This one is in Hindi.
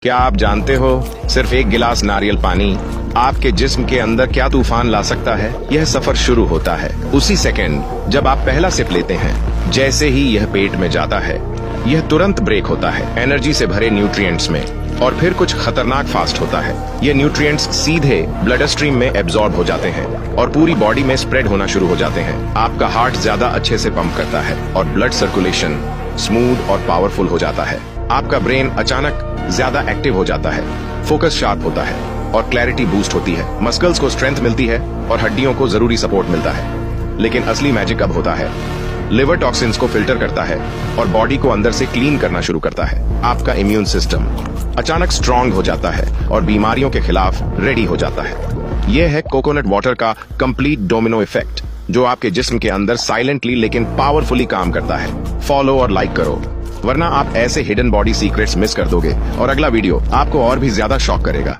क्या आप जानते हो सिर्फ एक गिलास नारियल पानी आपके जिस्म के अंदर क्या तूफान ला सकता है। यह सफर शुरू होता है उसी सेकंड जब आप पहला सिप लेते हैं। जैसे ही यह पेट में जाता है यह तुरंत ब्रेक होता है एनर्जी से भरे न्यूट्रिएंट्स में, और फिर कुछ खतरनाक फास्ट होता है। ये न्यूट्रिएंट्स सीधे ब्लड स्ट्रीम में एब्जॉर्ब हो जाते हैं और पूरी बॉडी में स्प्रेड होना शुरू हो जाते हैं। आपका हार्ट ज्यादा अच्छे से पंप करता है और ब्लड सर्कुलेशन स्मूथ और पावरफुल हो जाता है। आपका ब्रेन अचानक ज्यादा एक्टिव हो जाता है, फोकस शार्प होता है और क्लैरिटी बूस्ट होती है। मसल्स को स्ट्रेंथ मिलती है और हड्डियों को जरूरी सपोर्ट मिलता है। लेकिन असली मैजिक अब होता है। लिवर टॉक्सिन्स को फिल्टर करता है और बॉडी को अंदर से क्लीन करना शुरू करता है। आपका इम्यून सिस्टम अचानक स्ट्रांग हो जाता है और बीमारियों के खिलाफ रेडी हो जाता है। यह है कोकोनट वाटर का कंप्लीट डोमिनो इफेक्ट, जो आपके जिस्म के अंदर साइलेंटली लेकिन पावरफुली काम करता है। फॉलो और लाइक करो, वरना आप ऐसे हिडन बॉडी सीक्रेट्स मिस कर दोगे और अगला वीडियो आपको और भी ज्यादा शॉक करेगा।